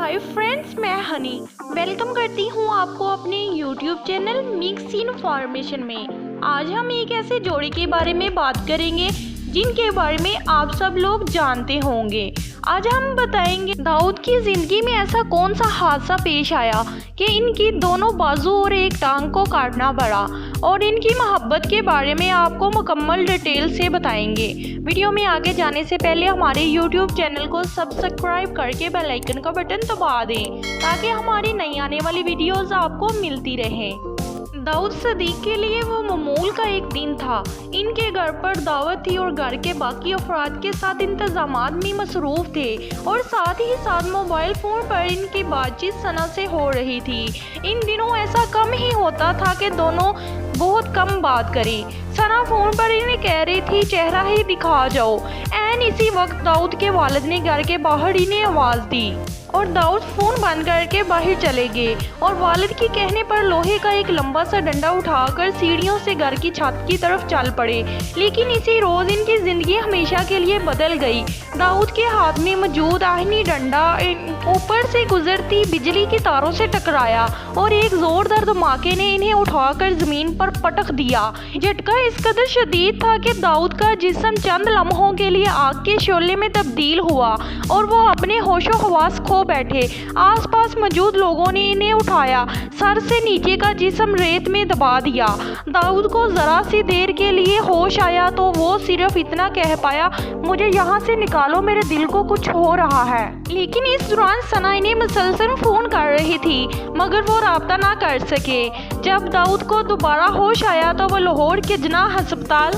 Hi friends, मैं Honey welcome करती हूँ आपको अपने यूट्यूब चैनल मिक्स इन्फॉर्मेशन में। आज हम एक ऐसे जोड़े के बारे में बात करेंगे जिनके बारे में आप सब लोग जानते होंगे। आज हम बताएंगे दाऊद की ज़िंदगी में ऐसा कौन सा हादसा पेश आया कि इनकी दोनों बाजू और एक टांग को काटना पड़ा, और इनकी मोहब्बत के बारे में आपको मुकम्मल डिटेल से बताएंगे। वीडियो में आगे जाने से पहले हमारे YouTube चैनल को सब्सक्राइब करके बेल आइकन का बटन दबा दें ताकि हमारी नई आने वाली वीडियोस आपको मिलती रहें। दाऊद सदीक के लिए वो मामूल का एक दिन था। इनके घर पर दावत थी और घर के बाकी अफराद के साथ इंतजामात में मसरूफ़ थे, और साथ ही साथ मोबाइल फ़ोन पर इनकी बातचीत सना से हो रही थी। इन दिनों ऐसा कम ही होता था कि दोनों बहुत कम बात करें। सना फ़ोन पर इन्हें कह रही थी चेहरा ही दिखा जाओ। एन इसी वक्त दाऊद के वालिद ने घर के बाहर इन्हें आवाज़ दी और दाऊद फ़ोन बंद करके बाहर चले गए, और वालिद के कहने पर लोहे का एक लंबा सा डंडा उठाकर सीढ़ियों से घर की छत की तरफ चल पड़े। लेकिन इसी रोज़ इनकी ज़िंदगी हमेशा के लिए बदल गई। दाऊद के हाथ में मौजूद आहिनी डंडा ऊपर से गुजरती बिजली की तारों से टकराया और एक ज़ोरदार धमाके ने इन्हें उठाकर ज़मीन पर पटक दिया। झटका इस कदर शदीद था कि दाऊद का जिस्म चंद लम्हों के लिए आग के शोले में तब्दील हुआ और वो अपने होशो हवास खो बैठे। आसपास मौजूद लोगों ने इन्हें उठाया, सर से नीचे का जिस्म रेत में दबा दिया। दाऊद को ज़रा सी देर के लिए होश आया तो वो सिर्फ इतना कह पाया, मुझे यहाँ से निकालो, मेरे दिल को कुछ हो रहा है। लेकिन इस दौरान सना इन्हें मुसलसल फ़ोन कर रही थी मगर वो राब्ता ना कर सके। जब दाऊद को दोबारा होश आया तो वो लाहौर के जनाह अस्पताल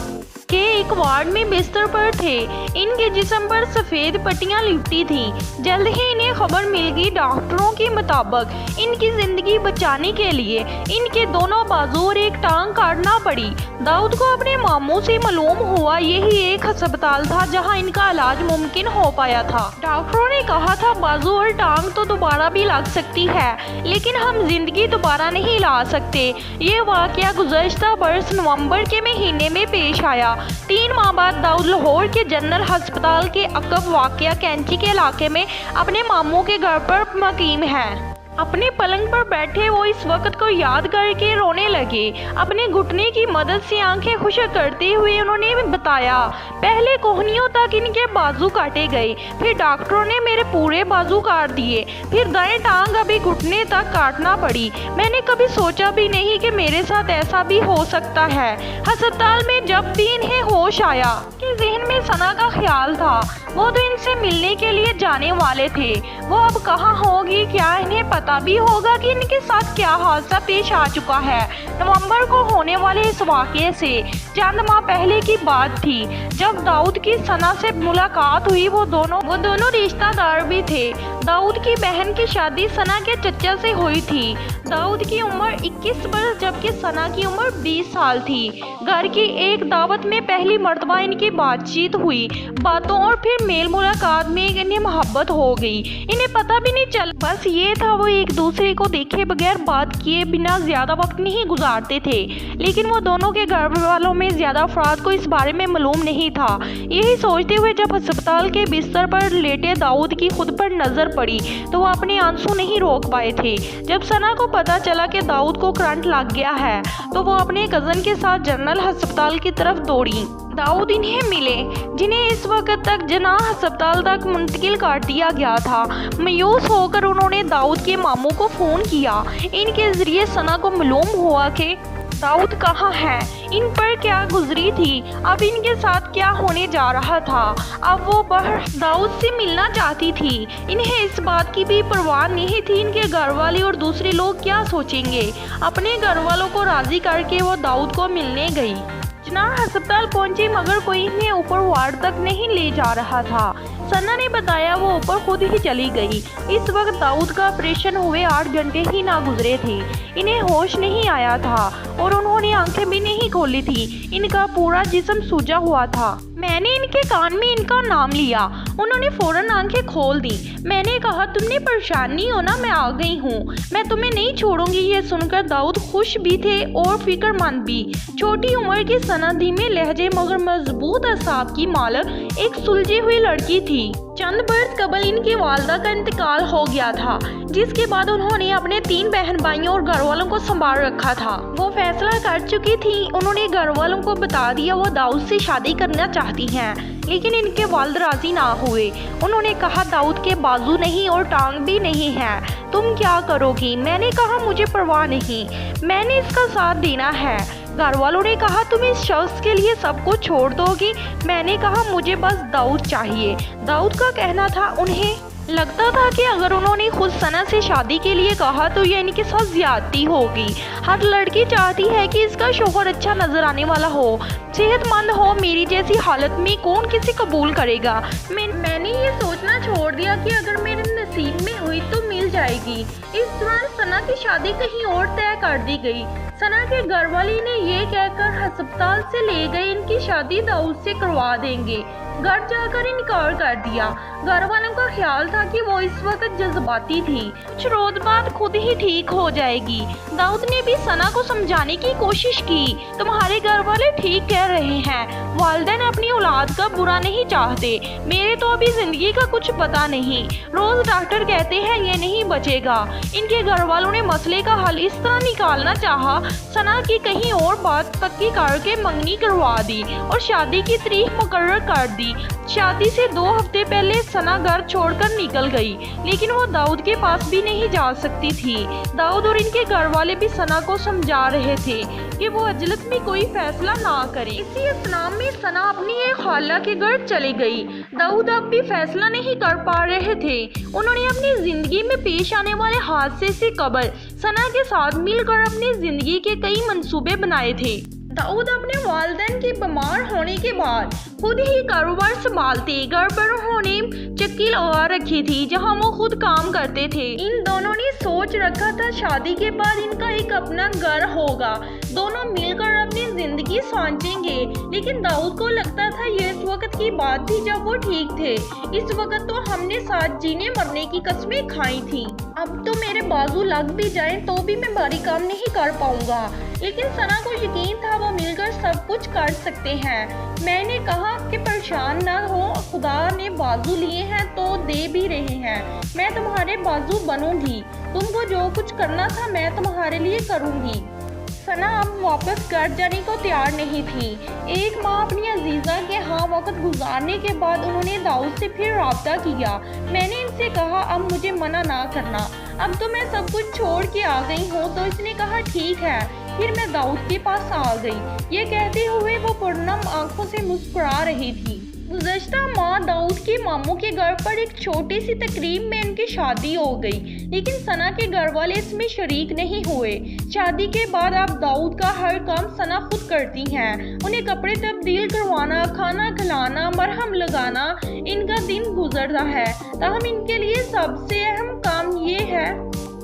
के एक वार्ड में बिस्तर पर थे। इनके जिस्म पर सफ़ेद पट्टियां लिपटी थीं। जल्द ही इन्हें खबर मिल गई। डॉक्टरों के मुताबिक इनकी ज़िंदगी बचाने के लिए इनके दोनों बाजू और एक टांग काटना पड़ी। दाऊद को अपने मामू से मालूम हुआ यही एक अस्पताल था जहां इनका इलाज मुमकिन हो पाया था। डॉक्टरों ने कहा था बाजू और टांग तो दोबारा भी लग सकती है, लेकिन हम जिंदगी दोबारा नहीं ला सकते। ये वाक़या गुज़श्ता बरस नवंबर के महीने में पेश आया। 3 माह बाद दाऊद लाहौर के जनरल अस्पताल के अकब वाक़या कैंची के इलाके में अपने मामू के घर पर मुकीम है। अपने पलंग पर बैठे वो इस वक्त को याद करके रोने लगे। अपने घुटने की मदद से आंखें खुश्क करते हुए उन्होंने बताया, पहले कोहनियों तक इनके बाजू काटे गए, फिर डॉक्टरों ने मेरे पूरे बाजू काट दिए, फिर दाएं टांग अभी घुटने तक काटना पड़ी। मैंने कभी सोचा भी नहीं कि मेरे साथ ऐसा भी हो सकता है। अस्पताल में जब भी इन्हें होश आया कि ज़हन में सना का ख्याल था। वो तो इनसे मिलने के लिए जाने वाले थे। वो अब कहाँ होगी, क्या इन्हें पता भी होगा कि इनके साथ क्या हादसा पेश आ चुका है। नवंबर को होने वाले इस वाक़ये से चंद माह पहले की बात थी जब दाऊद की सना से मुलाकात हुई। वो दोनों रिश्तेदार भी थे। दाऊद की बहन की शादी सना के चचा से हुई थी। दाऊद की उम्र 21 वर्ष जबकि सना की उम्र 20 साल थी। घर की एक दावत में पहली मर्तबा इनकी बातचीत हुई। बातों और फिर मेल मुलाकात में इन्हें मोहब्बत हो गई। इन्हें पता भी नहीं चला, बस ये था वो एक दूसरे को देखे बगैर बात किए बिना ज़्यादा वक्त नहीं गुजारते थे। लेकिन वो दोनों के घर वालों में ज़्यादा अफराद को इस बारे में मालूम नहीं था। यही सोचते हुए जब अस्पताल के बिस्तर पर लेटे दाऊद की खुद पर नज़र पड़ी तो वो अपने आंसू नहीं रोक पाए थे। जब सना को पता चला कि दाऊद को करंट लग गया है तो वो अपने कज़न के साथ जनरल अस्पताल की तरफ दौड़ी। दाऊद इन्हें मिले जिन्हें इस वक्त तक जनाह अस्पताल तक मुंतकिल कर दिया गया था। मायूस होकर उन्होंने दाऊद के मामू को फ़ोन किया। इनके ज़रिए सना को मालूम हुआ कि दाऊद कहाँ है, इन पर क्या गुजरी थी, अब इनके साथ क्या होने जा रहा था। अब वो बाहर दाऊद से मिलना चाहती थी। इन्हें इस बात की भी परवाह नहीं थी इनके घर वाले और दूसरे लोग क्या सोचेंगे। अपने घर वालों को राज़ी करके वो दाऊद को मिलने गई। जनाह अस्पताल पहुंची मगर कोई इन्हें ऊपर वार्ड तक नहीं ले जा रहा था। सना ने बताया वो ऊपर खुद ही चली गई। इस वक्त दाऊद का ऑपरेशन हुए 8 घंटे ही ना गुजरे थे। इन्हें होश नहीं आया था और उन्होंने आंखें भी नहीं खोली थी। इनका पूरा जिस्म सूजा हुआ था। मैंने इनके कान में इनका नाम लिया। उन्होंने फौरन आंखें खोल दी। मैंने कहा, तुमने परेशान नहीं होना, मैं आ गई हूँ, मैं तुम्हें नहीं छोड़ूंगी। ये सुनकर दाऊद खुश भी थे और फिक्रमंद भी। छोटी उम्र की सना धीमे लहजे मगर मजबूत असाब की मालक एक सुलझी हुई लड़की थी। चंद बरस कबल इनकी वालदा का इंतकाल हो गया था, जिसके बाद उन्होंने अपने 3 बहन भाइयों और घर वालों को संभाल रखा था। वो फैसला कर चुकी थी, उन्होंने घर वालों को बता दिया वो दाऊद से शादी करना चाहती हैं, लेकिन इनके वालिद राजी ना हुए। उन्होंने कहा, दाऊद के बाजू नहीं और टांग भी नहीं है, तुम क्या करोगी? मैंने कहा, मुझे परवाह नहीं, मैंने इसका साथ देना है। घर वालों ने कहा, तुम इस शख्स के लिए सब कुछ छोड़ दोगी? मैंने कहा, मुझे बस दाऊद चाहिए। दाऊद का कहना था, उन्हें लगता था कि अगर उन्होंने खुद सना से शादी के लिए कहा तो ये इनके साथ ज्यादती होगी। हर लड़की चाहती है कि इसका शौहर अच्छा नजर आने वाला हो, सेहतमंद हो। मेरी जैसी हालत में कौन किसी कबूल करेगा? मैंने ये सोचना छोड़ दिया कि अगर मेरे नसीब में हुई तो मिल जाएगी। इस दौरान सना की शादी कहीं और तय कर दी गई। सना के घर वाले ने ये कहकर अस्पताल से ले गए इनकी शादी दाऊद से करवा देंगे। घर जाकर इनकार कर दिया। घर वालों का ख्याल था कि वो इस वक्त जज्बाती थी, कुछ रोज बाद खुद ही ठीक हो जाएगी। दाऊद ने भी सना को समझाने की कोशिश की, तुम्हारे घर वाले ठीक कह रहे हैं, वालिदैन अपनी औलाद का बुरा नहीं चाहते, मेरे तो अभी जिंदगी का कुछ पता नहीं, रोज डॉक्टर कहते हैं ये नहीं बचेगा। इनके घर वालों ने मसले का हल इस तरह निकालना चाहा, सना की कहीं और बात पक्की करके मंगनी करवा दी और शादी की तारीख मुकर्रर कर दी। शादी से 2 हफ्ते पहले सना घर छोड़कर निकल गई, लेकिन वो दाऊद के पास भी नहीं जा सकती थी। दाऊद और इनके घर वाले भी सना को समझा रहे थे कि वो अजलत में कोई फैसला ना करे। इसी असनाम में सना अपनी एक खाला के घर चली गई। दाऊद अब भी फैसला नहीं कर पा रहे थे। उन्होंने अपनी जिंदगी में पेश आने वाले हादसे से कबल सना के साथ मिलकर अपनी जिंदगी के कई मंसूबे बनाए थे। दाऊद अपने वालिदैन के बीमार होने के बाद खुद ही कारोबार संभालते। घर पर उन्होंने चक्की लगा रखी थी जहां वो खुद काम करते थे। इन दोनों ने सोच रखा था शादी के बाद इनका एक अपना घर होगा, दोनों मिलकर अपनी जिंदगी सांचेंगे। लेकिन दाऊद को लगता था ये इस वक्त की बात थी जब वो ठीक थे। इस वक्त तो हमने साथ जीने मरने की कस्में खाई थी, अब तो मेरे बाजू लग भी जाएं तो भी मैं भारी काम नहीं कर पाऊंगा। लेकिन सना को यकीन था वो मिलकर सब कुछ कर सकते हैं। मैंने कहा कि परेशान ना हो, खुदा ने बाजू लिए हैं तो दे भी रहे हैं, मैं तुम्हारे बाजू बनूंगी, तुमको जो कुछ करना था मैं तुम्हारे लिए करूंगी। सना अब वापस घर जाने को तैयार नहीं थी। एक माँ अपनी अजीज़ा के यहाँ वक्त गुजारने के बाद उन्होंने दाऊद से फिर राब्ता किया। मैंने इनसे कहा, अब मुझे मना ना करना, अब तो मैं सब कुछ छोड़ के आ गई हूँ। तो इसने कहा, ठीक है। फिर मैं दाऊद के पास आ गई। ये कहते हुए वो पुरनम आंखों से मुस्कुरा रही थी। गुज़श्ता माह दाऊद के मामू के घर पर एक छोटी सी तकरीब में इनकी शादी हो गई, लेकिन सना के घर वाले इसमें शरीक नहीं हुए। शादी के बाद अब दाऊद का हर काम सना खुद करती हैं। उन्हें कपड़े तब्दील करवाना, खाना खिलाना, मरहम लगाना इनका दिन गुजरता है। ताहम इनके लिए सबसे अहम काम ये है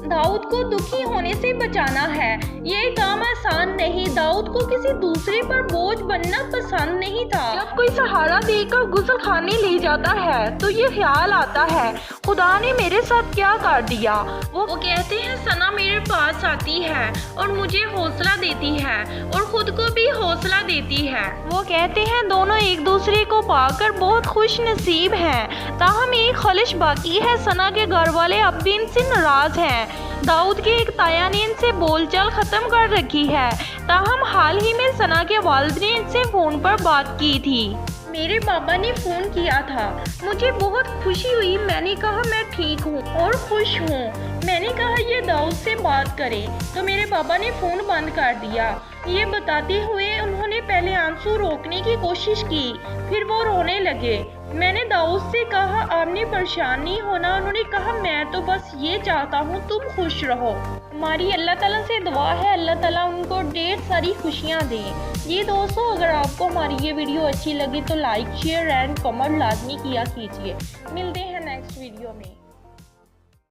दाऊद को दुखी होने से बचाना है। ये काम आसान नहीं। दाऊद को किसी दूसरे पर बोझ बनना पसंद नहीं था। जब कोई सहारा देकर गुसल खाने ले जाता है तो ये ख्याल आता है, खुदा ने मेरे साथ क्या कर दिया। वो कहते हैं, सना मेरे पास आती है और मुझे हौसला देती है और खुद को भी हौसला देती है। वो कहते हैं, दोनों एक दूसरे को पाकर बहुत खुश नसीब हैं। ताहम एक खलिश बाकी है। सना के घर वाले अब भी इनसे नाराज हैं। दाऊद के एक ताया ने इनसे बोलचाल खत्म कर रखी है। ताहम हाल ही में सना के वालिद ने इनसे फोन पर बात की थी। मेरे बाबा ने फ़ोन किया था, मुझे बहुत खुशी हुई। मैंने कहा मैं ठीक हूँ और खुश हूँ। मैंने कहा ये दाऊद से बात करें, तो मेरे बाबा ने फ़ोन बंद कर दिया। ये बताते हुए उन्होंने पहले आंसू रोकने की कोशिश की, फिर वो रोने लगे। मैंने दाऊद से कहा आपने परेशान नहीं होना। उन्होंने कहा मैं तो बस ये चाहता हूँ तुम खुश रहो। हमारी अल्लाह ताला से दुआ है अल्लाह ताला उनको ढेर सारी खुशियाँ दे। ये दोस्तों, अगर आपको हमारी ये वीडियो अच्छी लगी तो लाइक शेयर एंड कमेंट लाजमी किया कीजिए। मिलते हैं नेक्स्ट वीडियो में।